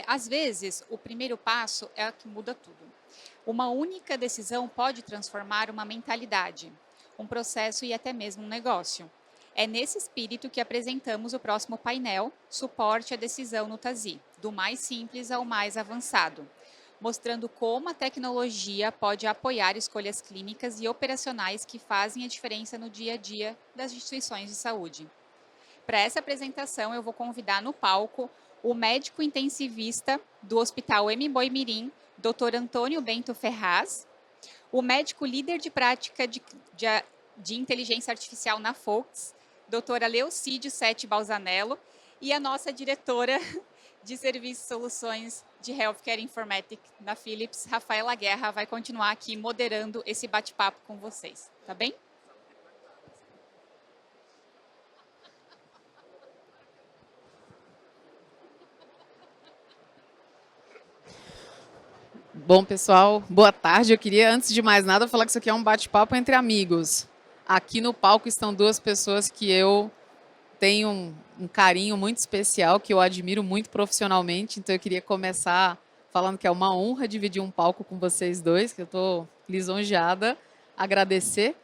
Às vezes, o primeiro passo é o que muda tudo. Uma única decisão pode transformar uma mentalidade, um processo e até mesmo um negócio. É nesse espírito que apresentamos o próximo painel, Suporte à Decisão no TASI, do mais simples ao mais avançado, mostrando como a tecnologia pode apoiar escolhas clínicas e operacionais que fazem a diferença no dia a dia das instituições de saúde. Para essa apresentação, eu vou convidar no palco o médico intensivista do Hospital M. Boi-Mirim, Dr. Antônio Bento Ferraz, o médico líder de prática de inteligência artificial na Folks, doutora Leucídio Sete Balzanello, e a nossa diretora de Serviços e Soluções de Healthcare Informatics na Philips, Rafaela Guerra, vai continuar aqui moderando esse bate-papo com vocês, tá bem? Bom, pessoal, boa tarde. Eu queria, antes de mais nada, falar que isso aqui é um bate-papo entre amigos. Aqui no palco estão duas pessoas que eu tenho um carinho muito especial, que eu admiro muito profissionalmente. Então, eu queria começar falando que é uma honra dividir um palco com vocês dois, que eu estou lisonjeada. Agradecer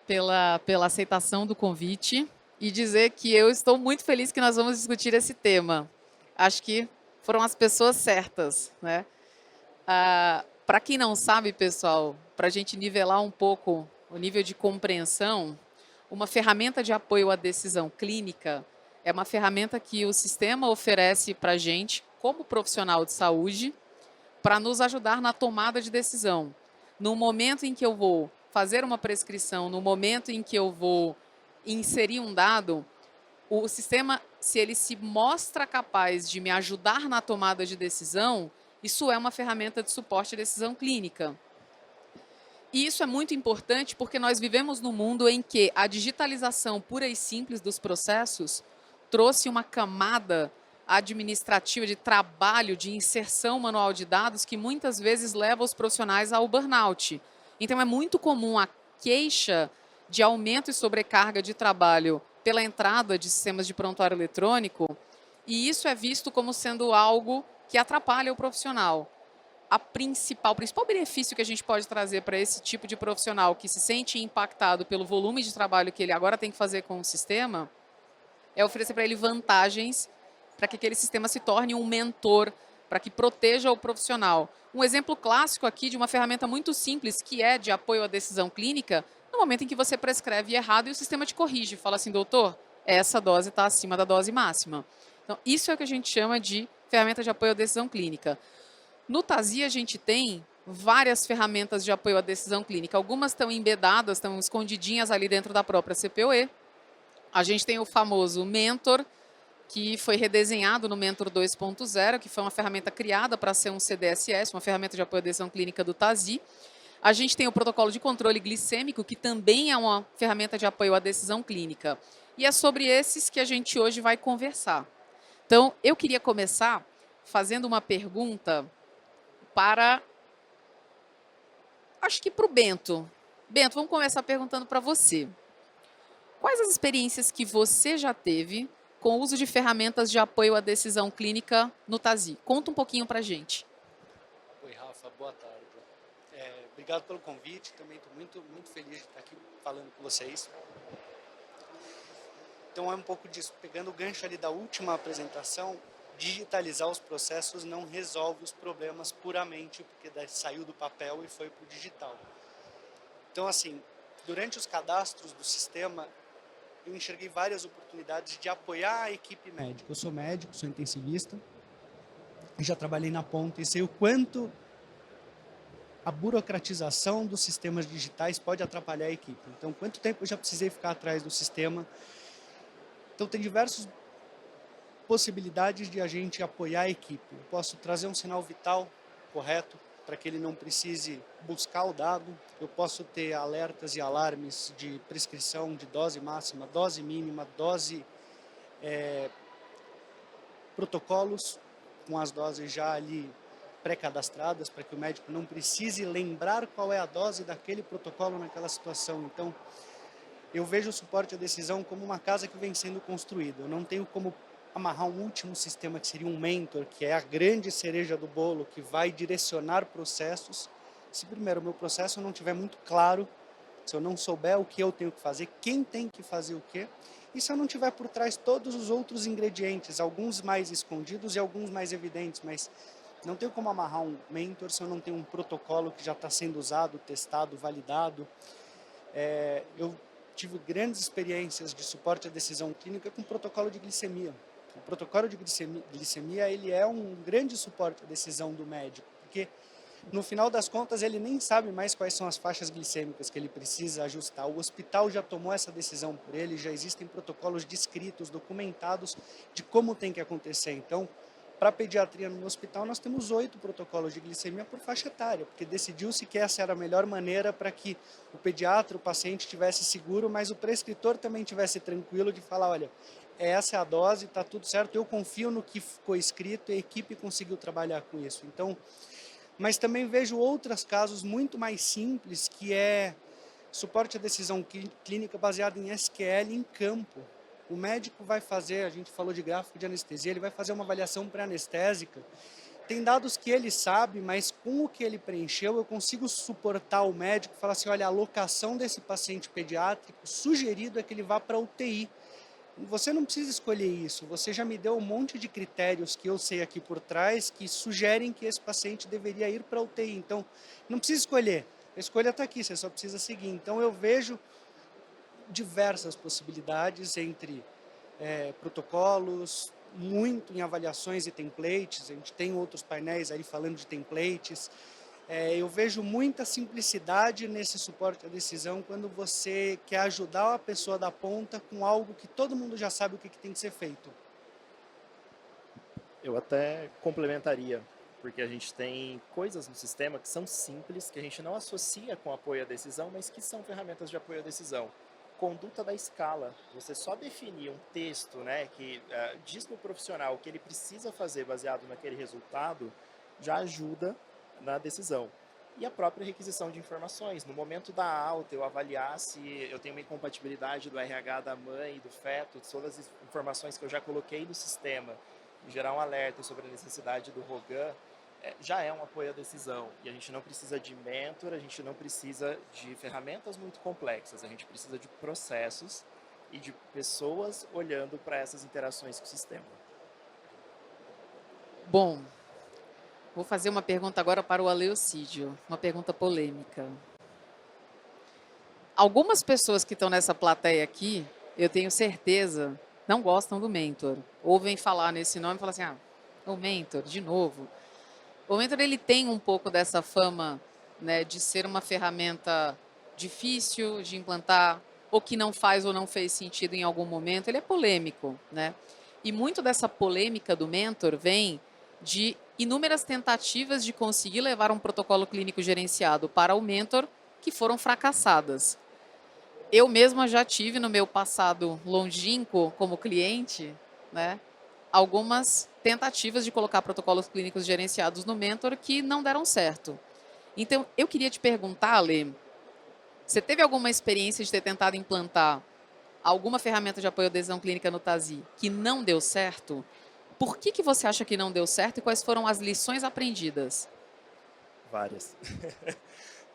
pela aceitação do convite e dizer que eu estou muito feliz que nós vamos discutir esse tema. Acho que foram as pessoas certas, né? Para quem não sabe, pessoal, para a gente nivelar um pouco o nível de compreensão, uma ferramenta de apoio à decisão clínica é uma ferramenta que o sistema oferece para a gente, como profissional de saúde, para nos ajudar na tomada de decisão. No momento em que eu vou fazer uma prescrição, no momento em que eu vou inserir um dado, o sistema, se ele se mostra capaz de me ajudar na tomada de decisão, isso é uma ferramenta de suporte à decisão clínica. E isso é muito importante porque nós vivemos num mundo em que a digitalização pura e simples dos processos trouxe uma camada administrativa de trabalho, de inserção manual de dados que muitas vezes leva os profissionais ao burnout. Então é muito comum a queixa de aumento e sobrecarga de trabalho pela entrada de sistemas de prontuário eletrônico, e isso é visto como sendo algo que atrapalha o profissional. O principal benefício que a gente pode trazer para esse tipo de profissional que se sente impactado pelo volume de trabalho que ele agora tem que fazer com o sistema é oferecer para ele vantagens para que aquele sistema se torne um mentor, para que proteja o profissional. Um exemplo clássico aqui de uma ferramenta muito simples que é de apoio à decisão clínica, no momento em que você prescreve errado e o sistema te corrige, fala assim, doutor, essa dose está acima da dose máxima. Então, isso é o que a gente chama de ferramenta de apoio à decisão clínica. No TASI, a gente tem várias ferramentas de apoio à decisão clínica. Algumas estão embedadas, estão escondidinhas ali dentro da própria CPOE. A gente tem o famoso Mentor, que foi redesenhado no Mentor 2.0, que foi uma ferramenta criada para ser um CDSS, uma ferramenta de apoio à decisão clínica do TASI. A gente tem o protocolo de controle glicêmico, que também é uma ferramenta de apoio à decisão clínica. E é sobre esses que a gente hoje vai conversar. Então, eu queria começar fazendo uma pergunta acho que para o Bento. Bento, vamos começar perguntando para você. Quais as experiências que você já teve com o uso de ferramentas de apoio à decisão clínica no TASI? Conta um pouquinho para a gente. Oi, Rafa, boa tarde. Obrigado pelo convite, também estou muito feliz de estar aqui falando com vocês. Então é um pouco disso, pegando o gancho ali da última apresentação, digitalizar os processos não resolve os problemas puramente porque daí saiu do papel e foi para o digital. Então assim, durante os cadastros do sistema, eu enxerguei várias oportunidades de apoiar a equipe médica. Eu sou médico, sou intensivista, já trabalhei na ponta e sei o quanto a burocratização dos sistemas digitais pode atrapalhar a equipe. Então, quanto tempo eu já precisei ficar atrás do sistema? Então, tem diversas possibilidades de a gente apoiar a equipe. Eu posso trazer um sinal vital correto para que ele não precise buscar o dado. Eu posso ter alertas e alarmes de prescrição de dose máxima, dose mínima, protocolos com as doses já ali pré-cadastradas, para que o médico não precise lembrar qual é a dose daquele protocolo naquela situação. Então, eu vejo o suporte à decisão como uma casa que vem sendo construída. Eu não tenho como amarrar um último sistema que seria um mentor, que é a grande cereja do bolo, que vai direcionar processos. Se primeiro o meu processo não estiver muito claro, se eu não souber o que eu tenho que fazer, quem tem que fazer o quê, e se eu não tiver por trás todos os outros ingredientes, alguns mais escondidos e alguns mais evidentes, mas não tenho como amarrar um mentor se eu não tenho um protocolo que já está sendo usado, testado, validado. Eu tive grandes experiências de suporte à decisão clínica com protocolo de glicemia. O protocolo de glicemia ele é um grande suporte à decisão do médico, porque no final das contas ele nem sabe mais quais são as faixas glicêmicas que ele precisa ajustar. O hospital já tomou essa decisão por ele, já existem protocolos descritos, documentados de como tem que acontecer. Então, para a pediatria no hospital, nós temos 8 protocolos de glicemia por faixa etária, porque decidiu-se que essa era a melhor maneira para que o pediatra, o paciente, estivesse seguro, mas o prescritor também estivesse tranquilo de falar, olha, essa é a dose, está tudo certo, eu confio no que ficou escrito e a equipe conseguiu trabalhar com isso. Então, mas também vejo outros casos muito mais simples, que é suporte à decisão clínica baseado em SQL em campo. O médico vai fazer, a gente falou de gráfico de anestesia, ele vai fazer uma avaliação pré-anestésica. Tem dados que ele sabe, mas com o que ele preencheu, eu consigo suportar o médico e falar assim, olha, a alocação desse paciente pediátrico, sugerido é que ele vá para UTI. Você não precisa escolher isso, você já me deu um monte de critérios que eu sei aqui por trás que sugerem que esse paciente deveria ir para a UTI. Então, não precisa escolher, a escolha está aqui, você só precisa seguir. Então, eu vejo diversas possibilidades entre protocolos, muito em avaliações e templates, a gente tem outros painéis aí falando de templates. Eu vejo muita simplicidade nesse suporte à decisão quando você quer ajudar a pessoa da ponta com algo que todo mundo já sabe o que tem que ser feito. Eu até complementaria, porque a gente tem coisas no sistema que são simples, que a gente não associa com apoio à decisão, mas que são ferramentas de apoio à decisão. Conduta da escala. Você só definir um texto, né, que diz para o profissional o que ele precisa fazer baseado naquele resultado, já ajuda na decisão. E a própria requisição de informações. No momento da alta, eu avaliar se eu tenho uma incompatibilidade do RH da mãe e do feto, todas as informações que eu já coloquei no sistema, e gerar um alerta sobre a necessidade do ROGAN, já é um apoio à decisão. E a gente não precisa de mentor, a gente não precisa de ferramentas muito complexas, a gente precisa de processos e de pessoas olhando para essas interações com o sistema. Bom, vou fazer uma pergunta agora para o Aleocídio, uma pergunta polêmica. Algumas pessoas que estão nessa plateia aqui, eu tenho certeza, não gostam do mentor. Ouvem falar nesse nome e falam assim, o mentor, de novo. O mentor ele tem um pouco dessa fama, né, de ser uma ferramenta difícil de implantar, ou que não faz ou não fez sentido em algum momento. Ele é polêmico, né? E muito dessa polêmica do mentor vem de inúmeras tentativas de conseguir levar um protocolo clínico gerenciado para o mentor que foram fracassadas. Eu mesma já tive no meu passado longínquo como cliente, né, algumas tentativas de colocar protocolos clínicos gerenciados no mentor que não deram certo. Então, eu queria te perguntar, Ale, você teve alguma experiência de ter tentado implantar alguma ferramenta de apoio à decisão clínica no TASI que não deu certo? Por que você acha que não deu certo e quais foram as lições aprendidas? Várias.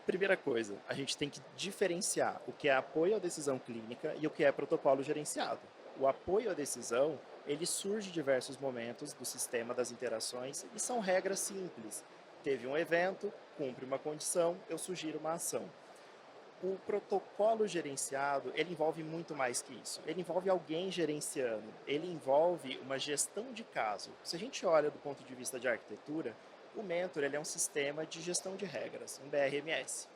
Primeira coisa, a gente tem que diferenciar o que é apoio à decisão clínica e o que é protocolo gerenciado. O apoio à decisão, ele surge em diversos momentos do sistema das interações e são regras simples. Teve um evento, cumpre uma condição, eu sugiro uma ação. O protocolo gerenciado, ele envolve muito mais que isso. Ele envolve alguém gerenciando, ele envolve uma gestão de caso. Se a gente olha do ponto de vista de arquitetura, o mentor ele é um sistema de gestão de regras, um BRMS.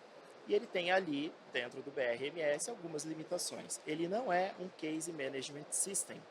E ele tem ali, dentro do BRMS, algumas limitações. Ele não é um Case Management System.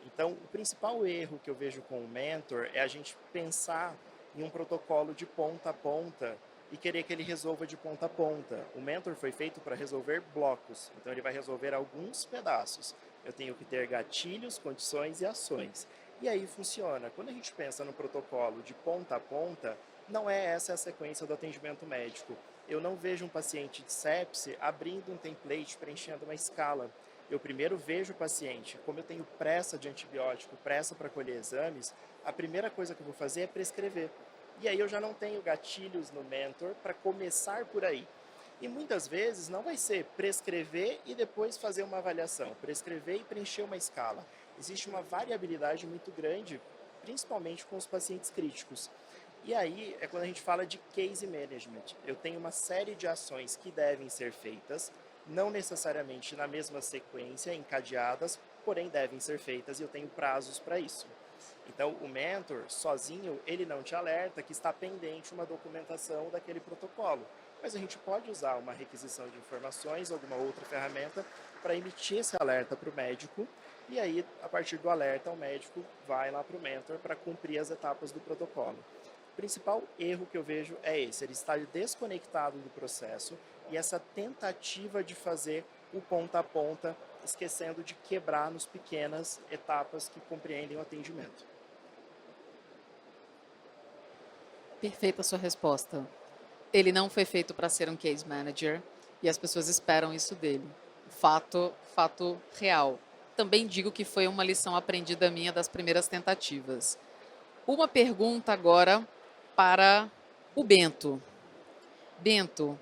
Então, o principal erro que eu vejo com o mentor é a gente pensar em um protocolo de ponta a ponta e querer que ele resolva de ponta a ponta. O mentor foi feito para resolver blocos, então ele vai resolver alguns pedaços. Eu tenho que ter gatilhos, condições e ações. E aí funciona. Quando a gente pensa no protocolo de ponta a ponta, não é essa a sequência do atendimento médico. Eu não vejo um paciente de sepse abrindo um template, preenchendo uma escala. Eu primeiro vejo o paciente, como eu tenho pressa de antibiótico, pressa para colher exames, a primeira coisa que eu vou fazer é prescrever. E aí eu já não tenho gatilhos no mentor para começar por aí. E muitas vezes não vai ser prescrever e depois fazer uma avaliação, prescrever e preencher uma escala. Existe uma variabilidade muito grande, principalmente com os pacientes críticos. E aí é quando a gente fala de case management. Eu tenho uma série de ações que devem ser feitas, não necessariamente na mesma sequência, encadeadas, porém devem ser feitas e eu tenho prazos para isso. Então, o mentor, sozinho, ele não te alerta que está pendente uma documentação daquele protocolo. Mas a gente pode usar uma requisição de informações, alguma outra ferramenta, para emitir esse alerta para o médico. E aí, a partir do alerta, o médico vai lá para o mentor para cumprir as etapas do protocolo. O principal erro que eu vejo é esse, ele está desconectado do processo e essa tentativa de fazer o ponta a ponta, esquecendo de quebrar nas pequenas etapas que compreendem o atendimento. Perfeita a sua resposta. Ele não foi feito para ser um case manager e as pessoas esperam isso dele. Fato real. Também digo que foi uma lição aprendida minha das primeiras tentativas. Uma pergunta agora para o Bento. Bento,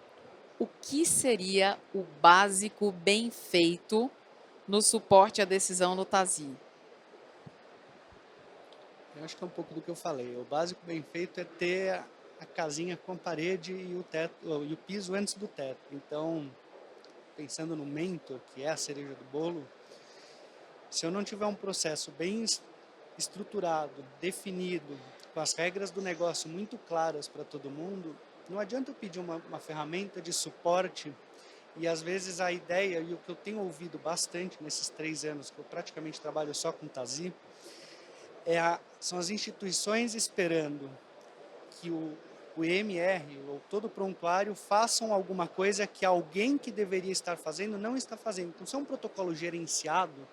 o que seria o básico bem feito no suporte à decisão no TASI? Eu acho que é um pouco do que eu falei. O básico bem feito é ter a casinha com a parede e o teto e o piso antes do teto. Então, pensando no mentor, que é a cereja do bolo, se eu não tiver um processo bem estruturado, definido, com as regras do negócio muito claras para todo mundo, não adianta eu pedir uma ferramenta de suporte e às vezes a ideia, e o que eu tenho ouvido bastante nesses 3 anos que eu praticamente trabalho só com TASI, são as instituições esperando que o EMR ou todo o prontuário façam alguma coisa que alguém que deveria estar fazendo não está fazendo. Então, se é um protocolo gerenciado,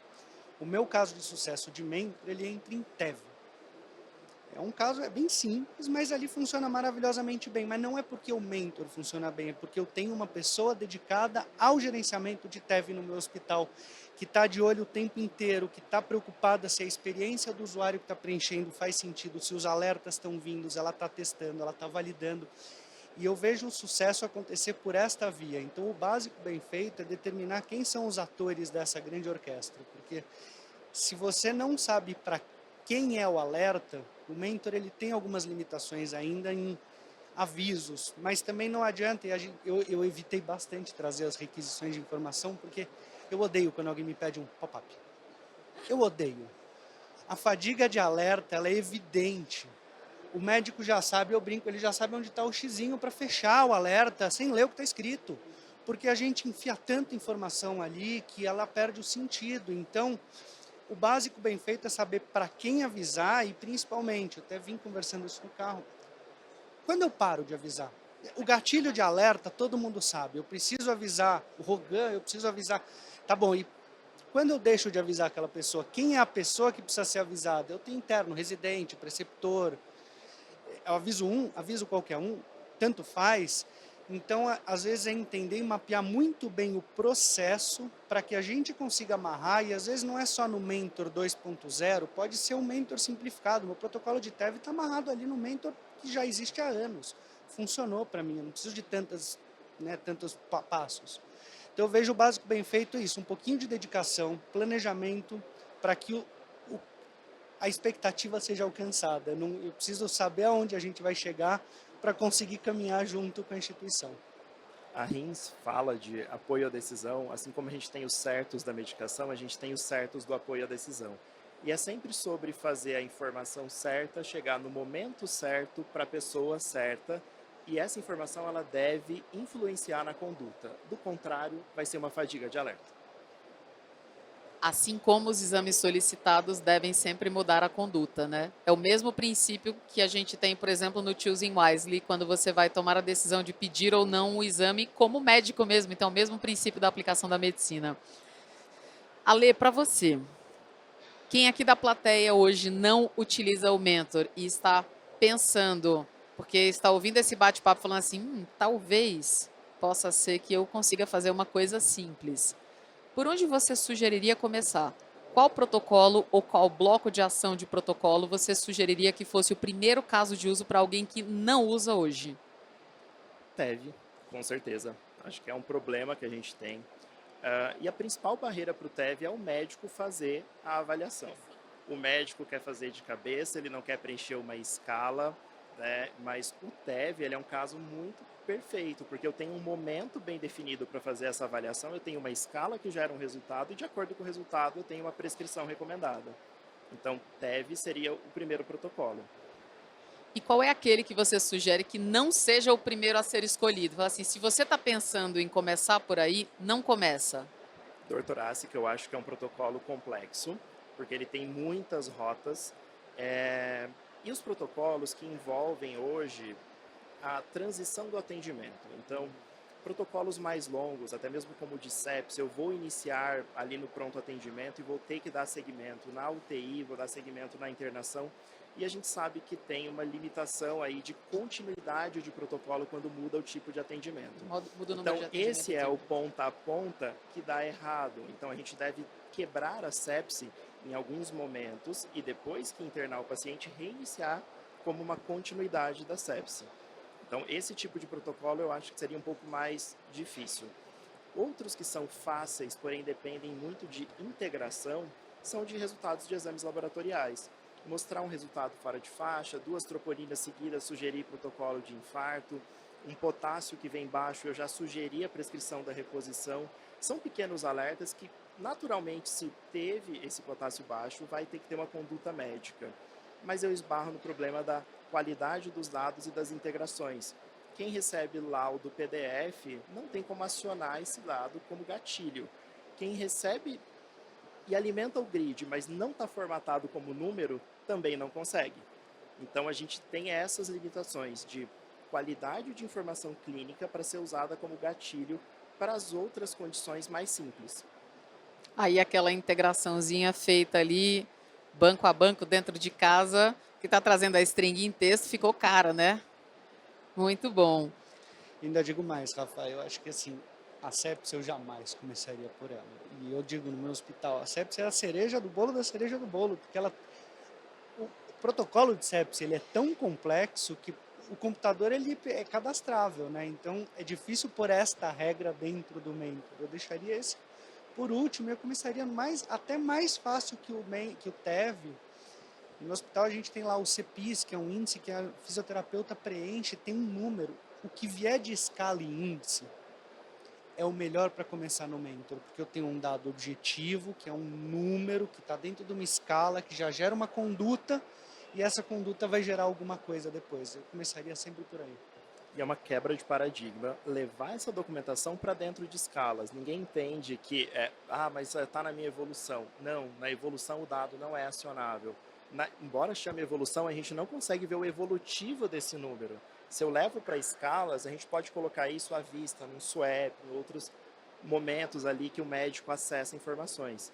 o meu caso de sucesso de mentor, ele entra em TEV. É um caso bem simples, mas ali funciona maravilhosamente bem. Mas não é porque o mentor funciona bem, é porque eu tenho uma pessoa dedicada ao gerenciamento de TEV no meu hospital, que está de olho o tempo inteiro, que está preocupada se a experiência do usuário que está preenchendo faz sentido, se os alertas estão vindos, ela está testando, ela está validando. E eu vejo o sucesso acontecer por esta via. Então, o básico bem feito é determinar quem são os atores dessa grande orquestra. Porque se você não sabe para quem é o alerta, o mentor ele tem algumas limitações ainda em avisos, mas também não adianta, e eu evitei bastante trazer as requisições de informação, porque eu odeio quando alguém me pede um pop-up. Eu odeio. A fadiga de alerta, ela é evidente. O médico já sabe, eu brinco, ele já sabe onde está o xizinho para fechar o alerta, sem ler o que está escrito. Porque a gente enfia tanta informação ali que ela perde o sentido. Então, o básico bem feito é saber para quem avisar e, principalmente, eu até vim conversando isso no carro, quando eu paro de avisar? O gatilho de alerta, todo mundo sabe. Eu preciso avisar o Rogan, eu preciso avisar. Tá bom, e quando eu deixo de avisar aquela pessoa, quem é a pessoa que precisa ser avisada? Eu tenho interno, residente, preceptor. Eu aviso aviso qualquer um, tanto faz. Então, às vezes é entender e mapear muito bem o processo para que a gente consiga amarrar, e às vezes não é só no Mentor 2.0, pode ser um Mentor simplificado. Meu protocolo de TEV está amarrado ali no Mentor que já existe há anos. Funcionou para mim, eu não preciso de tantos passos. Então, eu vejo o básico bem feito isso, um pouquinho de dedicação, planejamento, para que a expectativa seja alcançada. Eu preciso saber aonde a gente vai chegar para conseguir caminhar junto com a instituição. A RINS fala de apoio à decisão, assim como a gente tem os certos da medicação, a gente tem os certos do apoio à decisão. E é sempre sobre fazer a informação certa, chegar no momento certo para a pessoa certa, e essa informação ela deve influenciar na conduta. Do contrário, vai ser uma fadiga de alerta. Assim como os exames solicitados devem sempre mudar a conduta, né? É o mesmo princípio que a gente tem, por exemplo, no Choosing Wisely, quando você vai tomar a decisão de pedir ou não o exame como médico mesmo. Então, é o mesmo princípio da aplicação da medicina. Ale, para você, quem aqui da plateia hoje não utiliza o Mentor e está pensando, porque está ouvindo esse bate-papo falando assim, talvez possa ser que eu consiga fazer uma coisa simples. Por onde você sugeriria começar? Qual protocolo ou qual bloco de ação de protocolo você sugeriria que fosse o primeiro caso de uso para alguém que não usa hoje? TEV, com certeza. Acho que é um problema que a gente tem. E a principal barreira para o TEV é o médico fazer a avaliação. O médico quer fazer de cabeça, ele não quer preencher uma escala, né? Mas o TEV ele é um caso muito perfeito, porque eu tenho um momento bem definido para fazer essa avaliação, eu tenho uma escala que gera um resultado e de acordo com o resultado eu tenho uma prescrição recomendada. Então, TEV seria o primeiro protocolo. E qual é aquele que você sugere que não seja o primeiro a ser escolhido? Fala assim, se você está pensando em começar por aí, não começa. Dor torácica eu acho que é um protocolo complexo, porque ele tem muitas rotas. E os protocolos que envolvem hoje a transição do atendimento. Então, protocolos mais longos, até mesmo como o de sepsis, eu vou iniciar ali no pronto atendimento e vou ter que dar segmento na UTI, vou dar segmento na internação. E a gente sabe que tem uma limitação aí de continuidade de protocolo quando muda o tipo de atendimento. Muda o número Então, de atendimento. esse é o ponta a ponta que dá errado. Então, a gente deve quebrar a sepse em alguns momentos e depois que internar o paciente, reiniciar como uma continuidade da sepse. Então, esse tipo de protocolo eu acho que seria um pouco mais difícil. Outros que são fáceis, porém dependem muito de integração, são de resultados de exames laboratoriais. Mostrar um resultado fora de faixa, 2 troponinas seguidas, sugerir protocolo de infarto, um potássio que vem baixo, eu já sugeri a prescrição da reposição. São pequenos alertas que, naturalmente, se teve esse potássio baixo, vai ter que ter uma conduta médica. Mas eu esbarro no problema da qualidade dos dados e das integrações. Quem recebe laudo PDF não tem como acionar esse dado como gatilho. Quem recebe e alimenta o grid, mas não está formatado como número, também não consegue. Então a gente tem essas limitações de qualidade de informação clínica para ser usada como gatilho para as outras condições mais simples. Aí aquela integraçãozinha feita ali, banco a banco dentro de casa, que está trazendo a string em texto, ficou cara, né? Muito bom. Ainda digo mais, Rafael, eu acho que assim, a sepsis eu jamais começaria por ela. E eu digo no meu hospital, a sepsis é a cereja do bolo da cereja do bolo, porque o protocolo de sepsis ele é tão complexo que o computador ele é cadastrável, né? Então é difícil pôr esta regra dentro do mentor. Eu deixaria esse por último, eu começaria até mais fácil que o TEV. No hospital a gente tem lá o CEPIS, que é um índice que a fisioterapeuta preenche, tem um número. O que vier de escala e índice é o melhor para começar no mentor, porque eu tenho um dado objetivo, que é um número que está dentro de uma escala, que já gera uma conduta, e essa conduta vai gerar alguma coisa depois. Eu começaria sempre por aí. E é uma quebra de paradigma levar essa documentação para dentro de escalas. Ninguém entende que mas está na minha evolução. Não, na evolução o dado não é acionável. Embora chame evolução, a gente não consegue ver o evolutivo desse número. Se eu levo para escalas, a gente pode colocar isso à vista, num SWAP, em outros momentos ali que o médico acessa informações.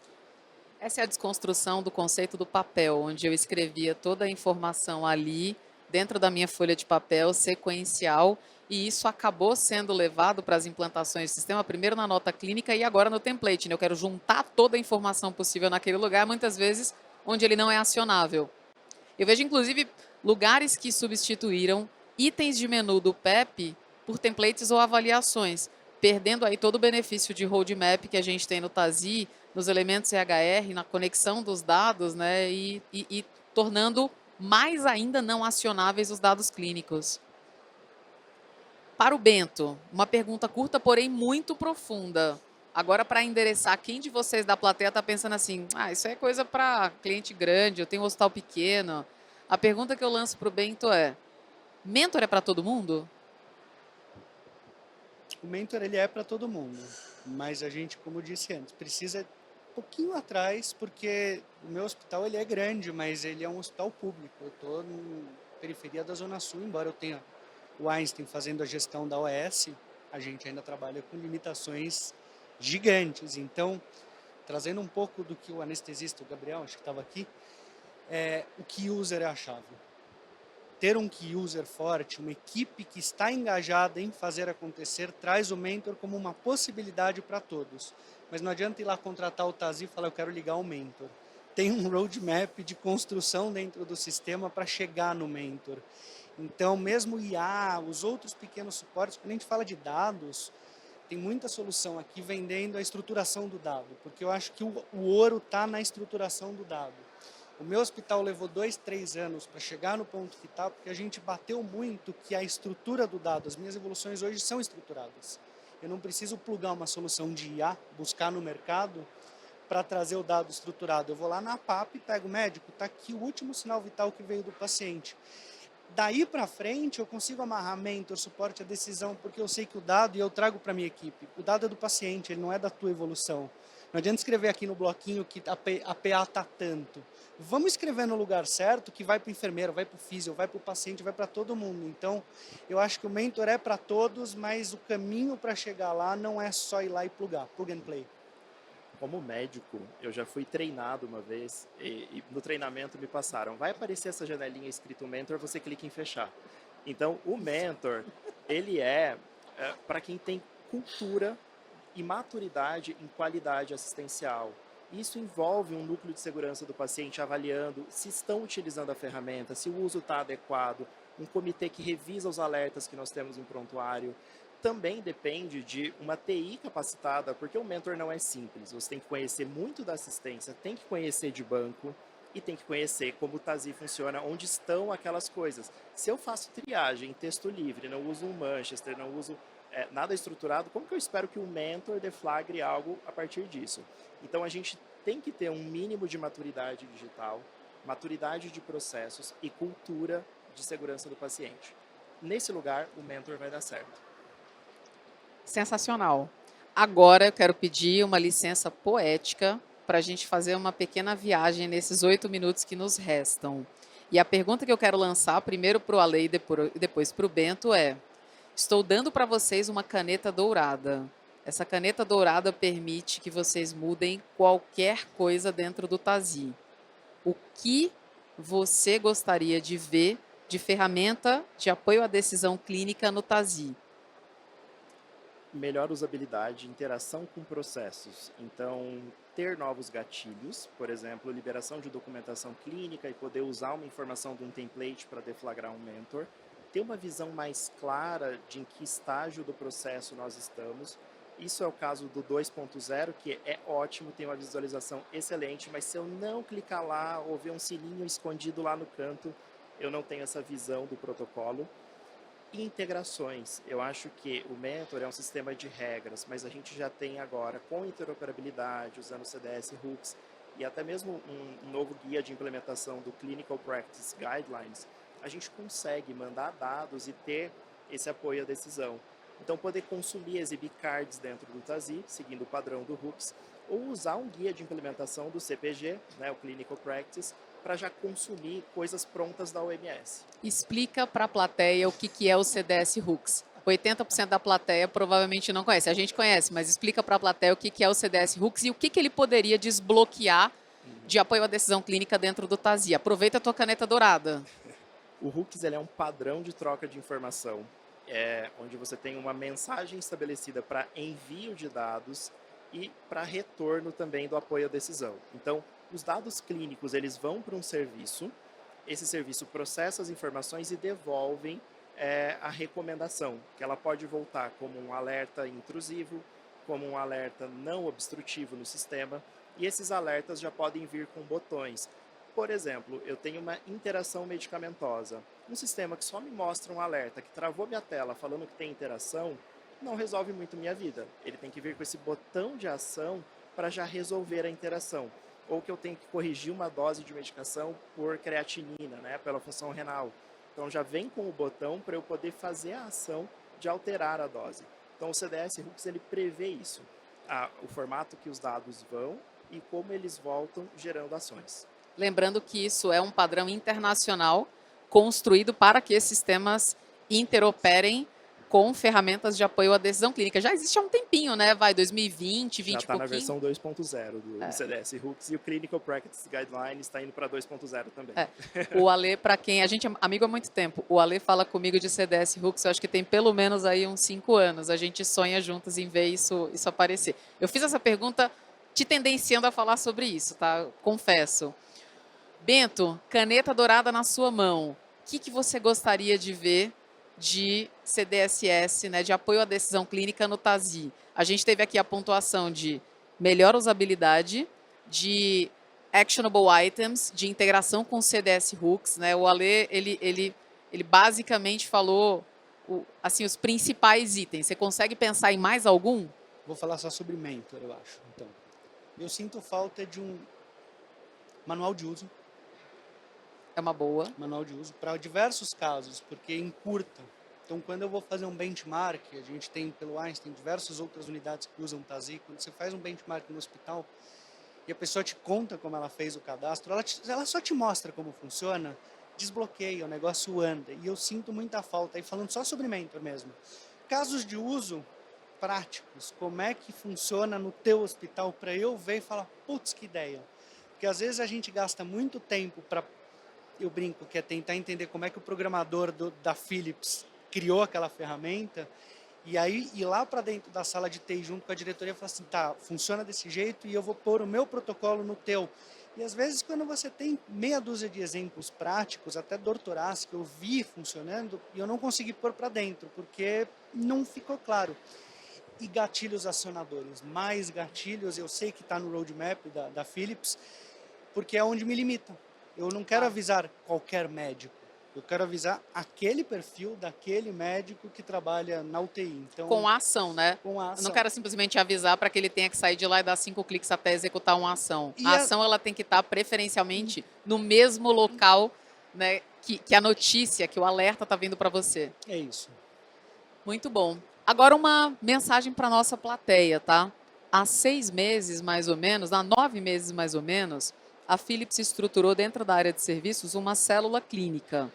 Essa é a desconstrução do conceito do papel, onde eu escrevia toda a informação ali, dentro da minha folha de papel, sequencial, e isso acabou sendo levado para as implantações do sistema, primeiro na nota clínica e agora no template, né? Eu quero juntar toda a informação possível naquele lugar, muitas vezes onde ele não é acionável. Eu vejo, inclusive, lugares que substituíram itens de menu do PEP por templates ou avaliações, perdendo aí todo o benefício de roadmap que a gente tem no TASI, nos elementos CHR, na conexão dos dados, né, e tornando mais ainda não acionáveis os dados clínicos. Para o Bento, uma pergunta curta, porém muito profunda. Agora, para endereçar, quem de vocês da plateia está pensando assim, isso é coisa para cliente grande, eu tenho um hospital pequeno. A pergunta que eu lanço para o Bento é, mentor é para todo mundo? O mentor ele é para todo mundo, mas a gente, como eu disse antes, precisa um pouquinho atrás, porque o meu hospital ele é grande, mas ele é um hospital público. Eu estou na periferia da Zona Sul, embora eu tenha o Einstein fazendo a gestão da OS, a gente ainda trabalha com limitações gigantes. Então, trazendo um pouco do que o anestesista, o Gabriel, acho que estava aqui, o key user é a chave. ter um key user forte, uma equipe que está engajada em fazer acontecer, traz o mentor como uma possibilidade para todos. Mas não adianta ir lá contratar o Tazi e falar, eu quero ligar o mentor. Tem um roadmap de construção dentro do sistema para chegar no mentor. Então, mesmo o IA, os outros pequenos suportes, quando a gente fala de dados, tem muita solução aqui vendendo a estruturação do dado, porque eu acho que o ouro está na estruturação do dado. O meu hospital levou 2, 3 anos para chegar no ponto que está, porque a gente bateu muito que a estrutura do dado, as minhas evoluções hoje são estruturadas. Eu não preciso plugar uma solução de IA, buscar no mercado, para trazer o dado estruturado. Eu vou lá na PAP, pego o médico, está aqui o último sinal vital que veio do paciente. Daí para frente, eu consigo amarrar mentor, suporte, a decisão, porque eu sei que o dado, e eu trago para a minha equipe, o dado é do paciente, ele não é da tua evolução. Não adianta escrever aqui no bloquinho que a PA está tanto. Vamos escrever no lugar certo, que vai para o enfermeiro, vai para o físio, vai para o paciente, vai para todo mundo. Então, eu acho que o mentor é para todos, mas o caminho para chegar lá não é só ir lá e plugar, plug and play. Como médico, eu já fui treinado uma vez e no treinamento me passaram, vai aparecer essa janelinha escrito mentor, você clica em fechar. Então, o mentor, ele para quem tem cultura e maturidade em qualidade assistencial. Isso envolve um núcleo de segurança do paciente avaliando se estão utilizando a ferramenta, se o uso está adequado, um comitê que revisa os alertas que nós temos em prontuário. Também depende de uma TI capacitada, porque o mentor não é simples. Você tem que conhecer muito da assistência, tem que conhecer de banco e tem que conhecer como o Tazi funciona, onde estão aquelas coisas. Se eu faço triagem em texto livre, não uso um Manchester, não uso nada estruturado, como que eu espero que o mentor deflagre algo a partir disso? Então a gente tem que ter um mínimo de maturidade digital, maturidade de processos e cultura de segurança do paciente. Nesse lugar, o mentor vai dar certo. Sensacional. Agora eu quero pedir uma licença poética para a gente fazer uma pequena viagem nesses 8 minutos que nos restam. E a pergunta que eu quero lançar, primeiro para o Ale e depois para o Bento, é: estou dando para vocês uma caneta dourada. Essa caneta dourada permite que vocês mudem qualquer coisa dentro do Tazi. O que você gostaria de ver de ferramenta de apoio à decisão clínica no Tazi? Melhor usabilidade, interação com processos. Então, ter novos gatilhos, por exemplo, liberação de documentação clínica e poder usar uma informação de um template para deflagrar um mentor. Ter uma visão mais clara de em que estágio do processo nós estamos. Isso é o caso do 2.0, que é ótimo, tem uma visualização excelente, mas se eu não clicar lá ou ver um sininho escondido lá no canto, eu não tenho essa visão do protocolo. E integrações. Eu acho que o mentor é um sistema de regras, mas a gente já tem agora, com interoperabilidade, usando CDS Hooks e até mesmo um novo guia de implementação do Clinical Practice Guidelines, a gente consegue mandar dados e ter esse apoio à decisão. Então, poder consumir, exibir cards dentro do Tazi, seguindo o padrão do Hooks, ou usar um guia de implementação do CPG, né, o Clinical Practice, para já consumir coisas prontas da OMS. Explica para a plateia o que é o CDS Hooks. 80% da plateia provavelmente não conhece. A gente conhece, mas explica para a plateia o que é o CDS Hooks e o que ele poderia desbloquear de apoio à decisão clínica dentro do Tazi. Aproveita a tua caneta dourada. O Hooks ele é um padrão de troca de informação, onde você tem uma mensagem estabelecida para envio de dados e para retorno também do apoio à decisão. Então, os dados clínicos eles vão para um serviço, esse serviço processa as informações e devolvem a recomendação, que ela pode voltar como um alerta intrusivo, como um alerta não obstrutivo no sistema, e esses alertas já podem vir com botões. Por exemplo, eu tenho uma interação medicamentosa, um sistema que só me mostra um alerta, que travou minha tela falando que tem interação, não resolve muito minha vida. Ele tem que vir com esse botão de ação para já resolver a interação. Ou que eu tenho que corrigir uma dose de medicação por creatinina, né, pela função renal. Então já vem com o botão para eu poder fazer a ação de alterar a dose. Então o CDS Hooks ele prevê isso, o formato que os dados vão e como eles voltam gerando ações. Lembrando que isso é um padrão internacional construído para que esses sistemas interoperem com ferramentas de apoio à decisão clínica. Já existe há um tempinho, né? Vai, 2020, 20 Já e está na pouquinho. versão 2.0 do CDS Hooks e o Clinical Practice Guidelines está indo para 2.0 também. O Ale, para quem a gente é amigo há muito tempo, o Ale fala comigo de CDS Hooks, eu acho que tem pelo menos aí uns 5 anos. A gente sonha juntos em ver isso aparecer. Eu fiz essa pergunta te tendenciando a falar sobre isso, tá? Confesso. Bento, caneta dourada na sua mão. O que você gostaria de ver de CDSS, né, de apoio à decisão clínica no TASI? A gente teve aqui a pontuação de melhor usabilidade, de actionable items, de integração com CDS Hooks, né? O Ale, ele basicamente falou assim, os principais itens. Você consegue pensar em mais algum? Vou falar só sobre Mentor, eu acho. Então, eu sinto falta de um manual de uso. É uma boa. Manual de uso para diversos casos, porque encurta. Então, quando eu vou fazer um benchmark, a gente tem pelo Einstein diversas outras unidades que usam TASI. Quando você faz um benchmark no hospital e a pessoa te conta como ela fez o cadastro, ela só te mostra como funciona, desbloqueia, o negócio anda. E eu sinto muita falta. E falando só sobre Mentor mesmo. Casos de uso práticos, como é que funciona no teu hospital para eu ver e falar, putz, que ideia. Porque às vezes a gente gasta muito tempo para, eu brinco, que é tentar entender como é que o programador da Philips criou aquela ferramenta, e aí ir lá para dentro da sala de TI junto com a diretoria e falar assim, tá, funciona desse jeito e eu vou pôr o meu protocolo no teu. E às vezes quando você tem meia dúzia de exemplos práticos, até dor torácica, eu vi funcionando e eu não consegui pôr para dentro, porque não ficou claro. E gatilhos acionadores, mais gatilhos, eu sei que está no roadmap da Philips, porque é onde me limita. Eu não quero avisar qualquer médico. Eu quero avisar aquele perfil daquele médico que trabalha na UTI. Então, Com a ação, né? com a Eu ação. não quero simplesmente avisar para que ele tenha que sair de lá e dar 5 cliques até executar uma ação. E A ação ela tem que estar preferencialmente no mesmo local, né, que a notícia, que o alerta está vindo para você. É isso. Muito bom. Agora uma mensagem para nossa plateia, tá? Há 6 meses, mais ou menos, há 9 meses, mais ou menos, a Philips estruturou dentro da área de serviços uma célula clínica.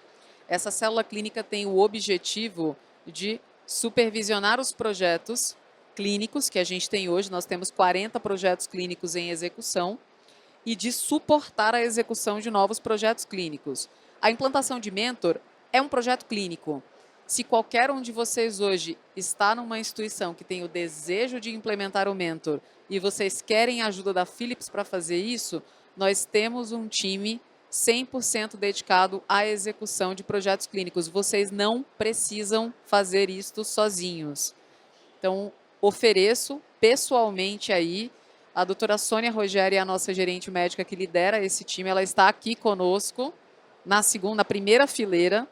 Essa célula clínica tem o objetivo de supervisionar os projetos clínicos que a gente tem hoje. Nós temos 40 projetos clínicos em execução e de suportar a execução de novos projetos clínicos. A implantação de Mentor é um projeto clínico. Se qualquer um de vocês hoje está numa instituição que tem o desejo de implementar o Mentor e vocês querem a ajuda da Philips para fazer isso, nós temos um time 100% dedicado à execução de projetos clínicos. Vocês não precisam fazer isto sozinhos. Então, ofereço pessoalmente aí, a doutora Sônia Rogério é a nossa gerente médica que lidera esse time, ela está aqui conosco na primeira fileira.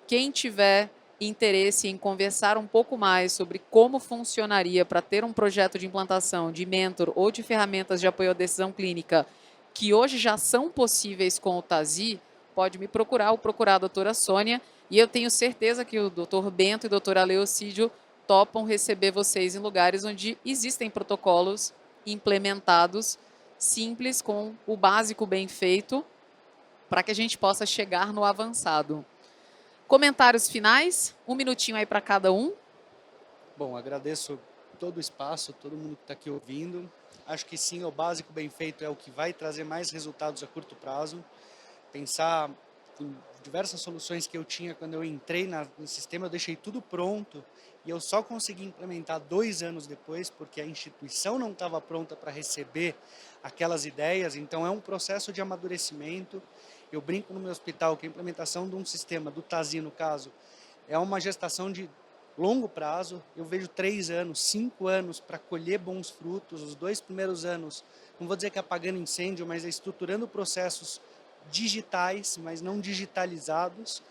Quem tiver interesse em conversar um pouco mais sobre como funcionaria para ter um projeto de implantação de Mentor ou de ferramentas de apoio à decisão clínica que hoje já são possíveis com o TASI, pode me procurar ou procurar a doutora Sônia, e eu tenho certeza que o doutor Bento e a doutora Leocídio topam receber vocês em lugares onde existem protocolos implementados, simples, com o básico bem feito, para que a gente possa chegar no avançado. Comentários finais, 1 minutinho aí para cada um. Bom, agradeço todo o espaço, todo mundo que está aqui ouvindo. Acho que sim, o básico bem feito é o que vai trazer mais resultados a curto prazo. Pensar em diversas soluções que eu tinha quando eu entrei no sistema, eu deixei tudo pronto e eu só consegui implementar 2 anos depois, porque a instituição não estava pronta para receber aquelas ideias. Então é um processo de amadurecimento. Eu brinco no meu hospital que a implementação de um sistema, do TASI no caso, é uma gestação de longo prazo. Eu vejo 3 anos, 5 anos para colher bons frutos. Os 2 primeiros anos, não vou dizer que é apagando incêndio, mas é estruturando processos digitais, mas não digitalizados,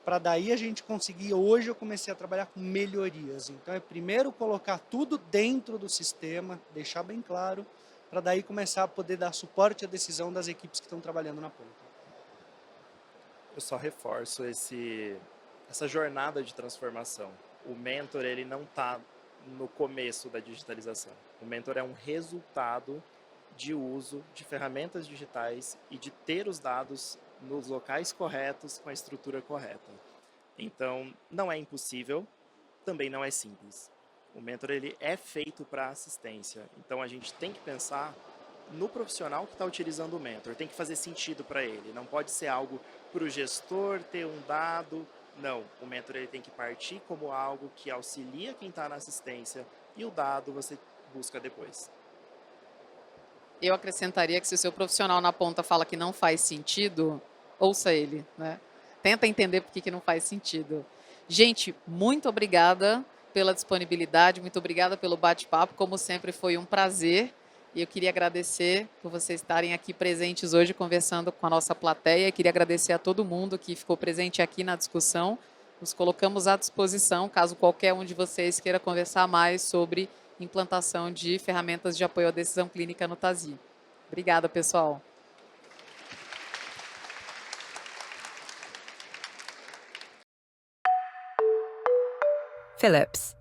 para daí a gente conseguir. Hoje eu comecei a trabalhar com melhorias. Então é primeiro colocar tudo dentro do sistema, deixar bem claro, para daí começar a poder dar suporte à decisão das equipes que estão trabalhando na ponta. Eu só reforço essa jornada de transformação. O Mentor, ele não está no começo da digitalização. O Mentor é um resultado de uso de ferramentas digitais e de ter os dados nos locais corretos, com a estrutura correta. Então, não é impossível, também não é simples. O mentor ele é feito para assistência, então a gente tem que pensar no profissional que está utilizando o mentor, tem que fazer sentido para ele, não pode ser algo para o gestor ter um dado, não, o mentor ele tem que partir como algo que auxilia quem está na assistência e o dado você busca depois. Eu acrescentaria que se o seu profissional na ponta fala que não faz sentido, ouça ele, né? Tenta entender por que não faz sentido. Gente, muito obrigada pela disponibilidade, muito obrigada pelo bate-papo, como sempre foi um prazer. E eu queria agradecer por vocês estarem aqui presentes hoje conversando com a nossa plateia. Queria agradecer a todo mundo que ficou presente aqui na discussão. Nos colocamos à disposição, caso qualquer um de vocês queira conversar mais sobre implantação de ferramentas de apoio à decisão clínica no TASI. Obrigada, pessoal. Philips.